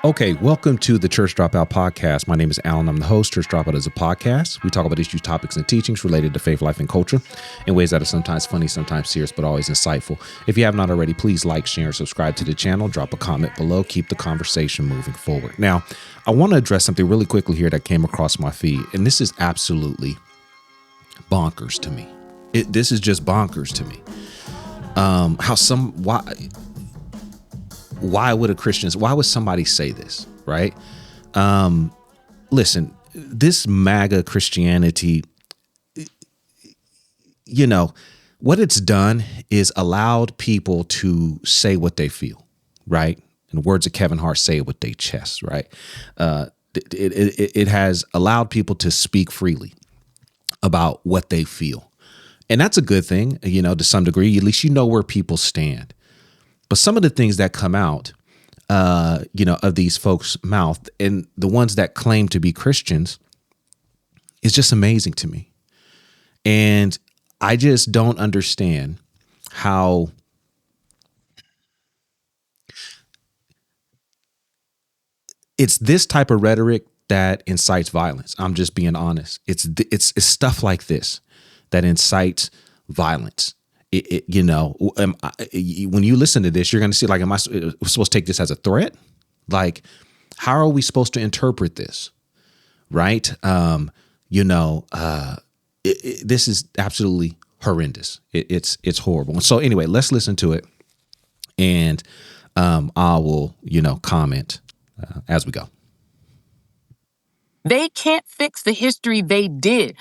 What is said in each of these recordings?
Okay, welcome to the Church Dropout Podcast. My name is Alan. I'm the host. Church Dropout is a podcast. We talk about issues, topics, and teachings related to faith, life, and culture in ways that are sometimes funny, sometimes serious, but always insightful. If you have not already, please like, share, and subscribe to the channel. Drop a comment below. Keep the conversation moving forward. Now, I want to address something really quickly here that came across my feed, and this is absolutely bonkers to me. This is just bonkers to me. Why would somebody say this, right? Listen, this MAGA Christianity, what it's done is allowed people to say what they feel, right? In the words of Kevin Hart, say it with their chest, right? It has allowed people to speak freely about what they feel. And that's a good thing, to some degree. At least you know where people stand. But some of the things that come out, of these folks' mouth and the ones that claim to be Christians is just amazing to me. And I just don't understand how it's this type of rhetoric that incites violence. I'm just being honest. It's stuff like this that incites violence. When you listen to this, you're going to see, like, am I supposed to take this as a threat? Like, how are we supposed to interpret this? Right. This is absolutely horrendous. It's horrible. And so anyway, let's listen to it. And I will, comment as we go. They can't fix the history they did.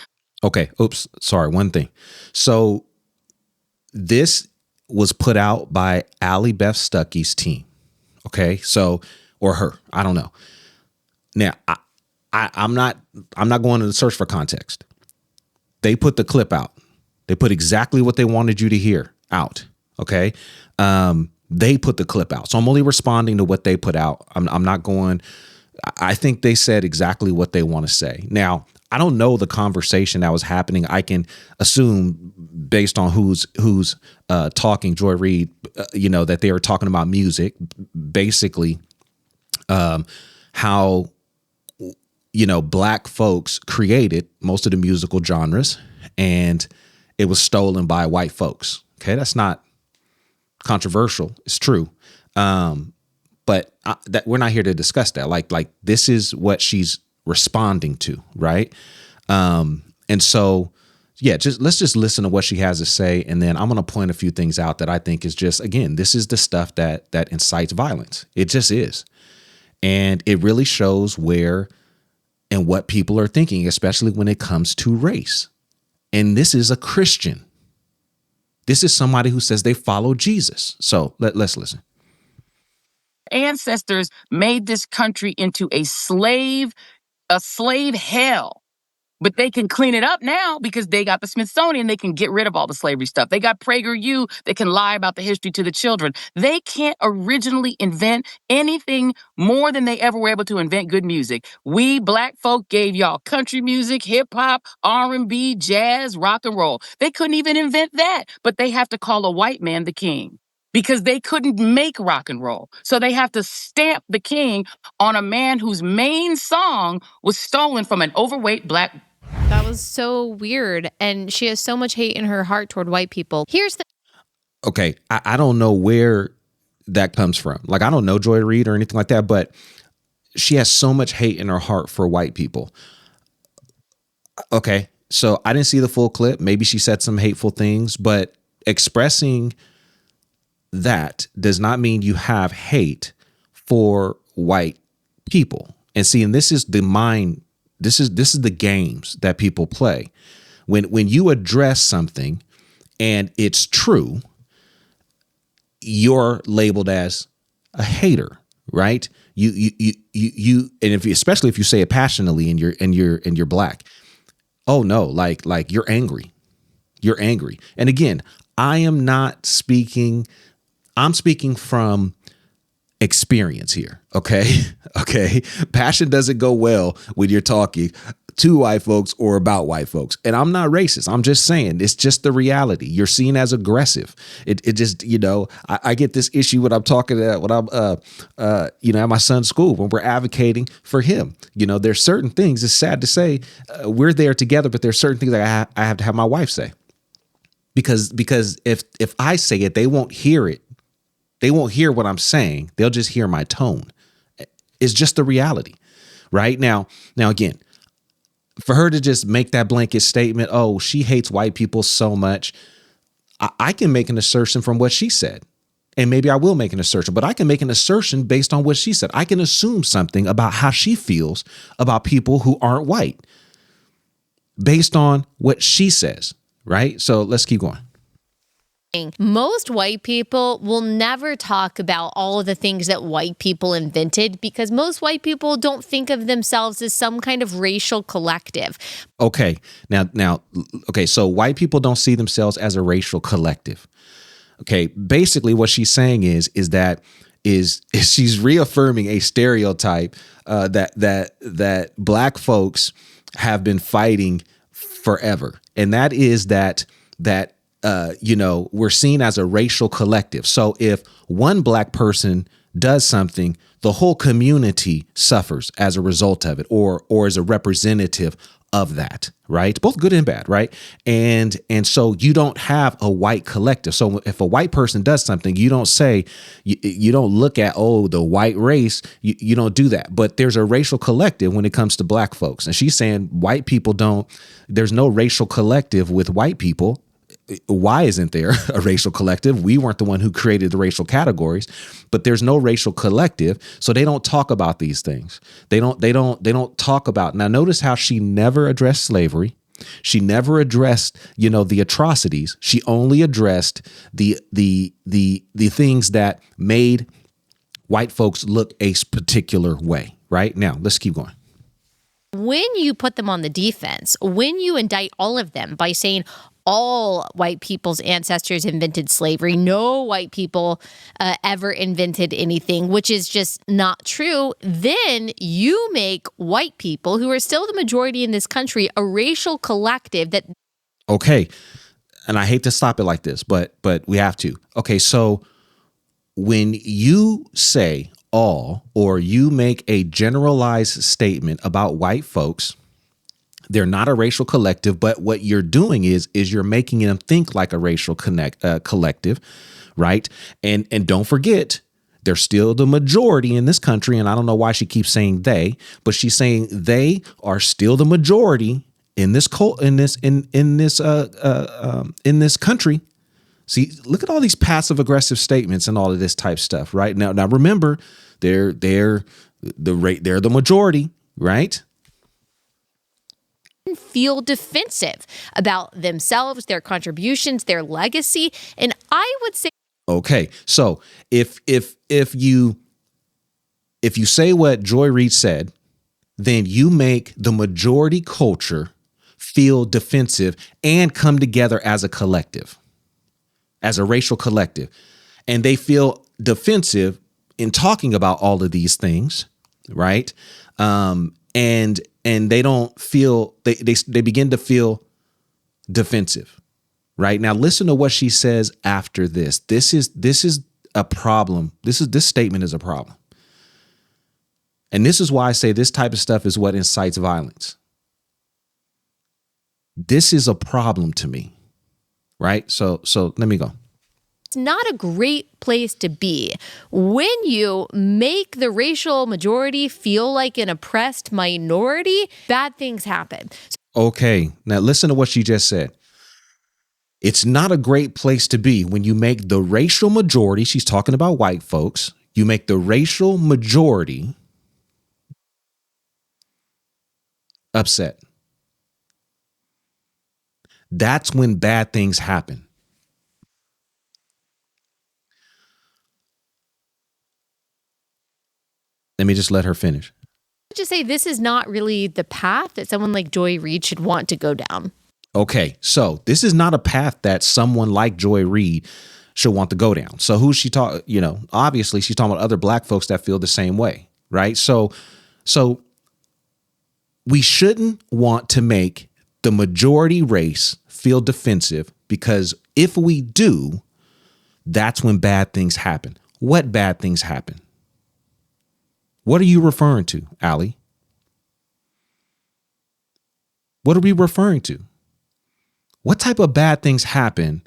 Okay. Oops. Sorry. One thing. So this was put out by Allie Beth Stuckey's team. Okay. So, or her, I don't know. Now I'm not going to search for context. They put the clip out. They put exactly what they wanted you to hear out. Okay. They put the clip out. So I'm only responding to what they put out. I'm not going, I think they said exactly what they want to say. Now, I don't know the conversation that was happening. I can assume based on who's talking, Joy Reid, that they were talking about music, basically, how, Black folks created most of the musical genres and it was stolen by white folks. Okay. That's not controversial. It's true. But that we're not here to discuss that. Like this is what she's responding to, right? And so, yeah, let's just listen to what she has to say, and then I'm going to point a few things out that I think is just, again, this is the stuff that incites violence. It just is, and it really shows where and what people are thinking, especially when it comes to race. And this is a Christian. This is somebody who says they follow Jesus. So let's listen. Ancestors made this country into a slave hell. But they can clean it up now because they got the Smithsonian. They can get rid of all the slavery stuff. They got PragerU. They can lie about the history to the children. They can't originally invent anything more than they ever were able to invent good music. We Black folk gave y'all country music, hip hop, R&B, jazz, rock and roll. They couldn't even invent that, but they have to call a white man the king, because they couldn't make rock and roll. So they have to stamp the king on a man whose main song was stolen from an overweight Black. That was so weird. And she has so much hate in her heart toward white people. Okay, I don't know where that comes from. Like, I don't know Joy Reid or anything like that, but she has so much hate in her heart for white people. Okay, so I didn't see the full clip. Maybe she said some hateful things, but expressing that does not mean you have hate for white people. And see, and this is the mind. This is the games that people play. When you address something and it's true, you're labeled as a hater, right? You and especially if you say it passionately and you're Black. Oh no, like you're angry. You're angry. And again, I'm speaking from experience here. Okay. Okay. Passion doesn't go well when you're talking to white folks or about white folks. And I'm not racist. I'm just saying it's just the reality. You're seen as aggressive. It just, I get this issue when I'm talking when I'm, at my son's school, when we're advocating for him. There's certain things, it's sad to say, we're there together, but there's certain things I have to have my wife say. Because if I say it, they won't hear it. They won't hear what I'm saying. They'll just hear my tone. It's just the reality. Right now, again, for her to just make that blanket statement, oh, she hates white people so much, I can make an assertion from what she said. And maybe I will make an assertion, but I can make an assertion based on what she said. I can assume something about how she feels about people who aren't white based on what she says, right? So let's keep going. Most white people will never talk about all of the things that white people invented because most white people don't think of themselves as some kind of racial collective. Okay. Now, so white people don't see themselves as a racial collective. Okay. Basically what she's saying is she's reaffirming a stereotype that black folks have been fighting forever. And that is that we're seen as a racial collective. So if one black person does something, the whole community suffers as a result of it or as a representative of that, right? Both good and bad, right? And so you don't have a white collective. So if a white person does something, you don't say, you don't look at, oh, the white race, you don't do that. But there's a racial collective when it comes to black folks. And she's saying white people there's no racial collective with white people. Why isn't there a racial collective? We weren't the one who created the racial categories, but there's no racial collective. So they don't talk about these things. They don't talk about. Now, notice how she never addressed slavery. She never addressed, the atrocities. She only addressed the things that made white folks look a particular way. Right now, let's keep going. When you put them on the defense, when you indict all of them by saying all white people's ancestors invented slavery, no white people ever invented anything, which is just not true, then you make white people, who are still the majority in this country, a racial collective that... Okay. And I hate to stop it like this, but we have to. Okay, so when you say all, or you make a generalized statement about white folks, they're not a racial collective, but what you're doing is you're making them think like a racial collective, right? And don't forget, they're still the majority in this country, and I don't know why she keeps saying they, but she's saying they are still the majority in this country. See, look at all these passive aggressive statements and all of this type stuff, right? Now remember, they're the majority, right? Feel defensive about themselves, their contributions, their legacy, and I would say, okay, so if you say what Joy Reid said, then you make the majority culture feel defensive and come together as a collective, as a racial collective, and they feel defensive in talking about all of these things, right? And they don't feel, they begin to feel defensive, right? Now, listen to what she says after this. This is a problem. This statement is a problem. And this is why I say this type of stuff is what incites violence. This is a problem to me, right? So let me go. It's not a great place to be when you make the racial majority feel like an oppressed minority. Bad things happen. Okay, now listen to what she just said. It's not a great place to be when you make the racial majority, she's talking about white folks, you make the racial majority upset. That's when bad things happen. Let me just let her finish. Just say this is not really the path that someone like Joy Reid should want to go down. Okay, so this is not a path that someone like Joy Reid should want to go down. So who's she talking? Obviously she's talking about other black folks that feel the same way, right? So we shouldn't want to make the majority race feel defensive, because if we do, that's when bad things happen. What bad things happen? What are you referring to, Allie? What are we referring to? What type of bad things happen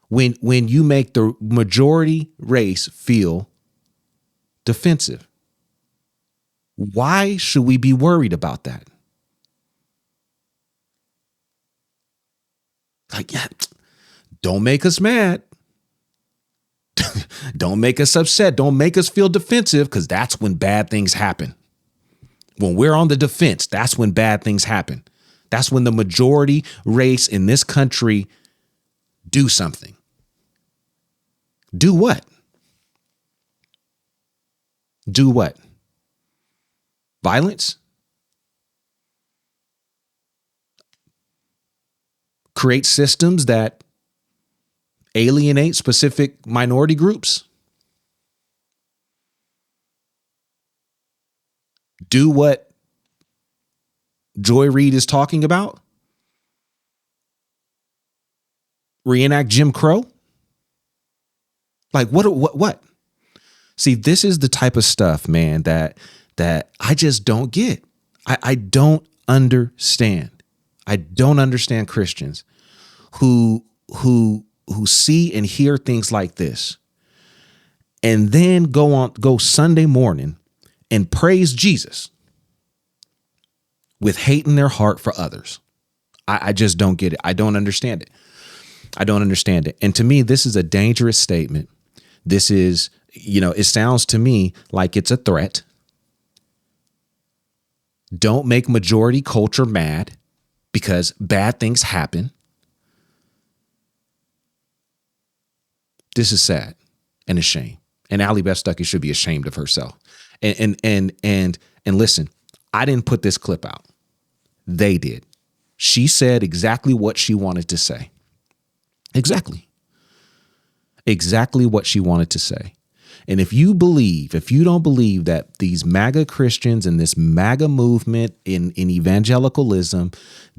when you make the majority race feel defensive? Why should we be worried about that? Like, yeah, don't make us mad. Don't make us upset. Don't make us feel defensive, because that's when bad things happen. When we're on the defense, that's when bad things happen. That's when the majority race in this country do something. Do what? Do what? Violence? Create systems that alienate specific minority groups? Do what Joy Reid is talking about? Reenact Jim Crow? Like, what? See, this is the type of stuff, man, that I just don't get. I don't understand. I don't understand Christians who see and hear things like this and then go Sunday morning and praise Jesus with hate in their heart for others. I just don't get it. I don't understand it. I don't understand it. And to me, this is a dangerous statement. This is, it sounds to me like it's a threat. Don't make majority culture mad, because bad things happen. This is sad and a shame. And Allie Beth Stuckey should be ashamed of herself. And listen, I didn't put this clip out. They did. She said exactly what she wanted to say. Exactly what she wanted to say. And if you don't believe that these MAGA Christians and this MAGA movement in evangelicalism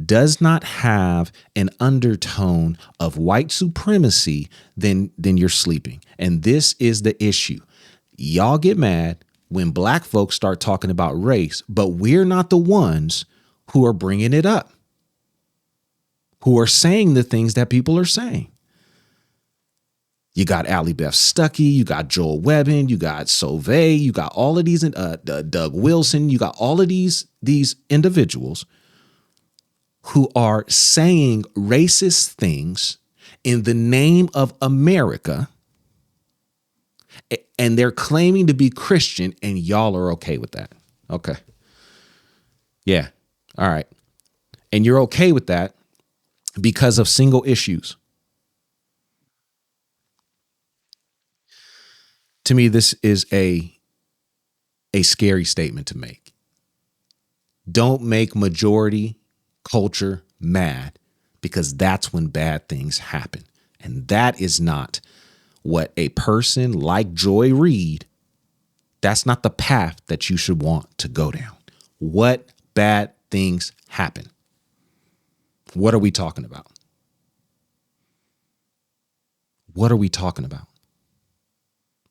does not have an undertone of white supremacy, then you're sleeping. And this is the issue. Y'all get mad when black folks start talking about race, but we're not the ones who are bringing it up, who are saying the things that people are saying. You got Allie Beth Stuckey, you got Joel Webbin, you got Sauvé, you got all of these, Doug Wilson, you got all of these individuals who are saying racist things in the name of America, and they're claiming to be Christian, and y'all are okay with that. Okay. Yeah. All right. And you're okay with that because of single issues. To me, this is a scary statement to make. Don't make majority culture mad, because that's when bad things happen. And that is not what a person like Joy Reid, that's not the path that you should want to go down. What bad things happen? What are we talking about? What are we talking about?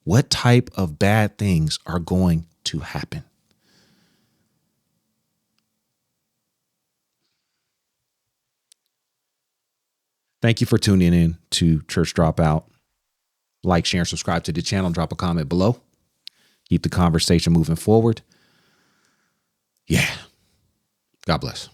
What type of bad things are going to happen? Thank you for tuning in to Church Dropout. Like, share, and subscribe to the channel. Drop a comment below. Keep the conversation moving forward. Yeah. God bless.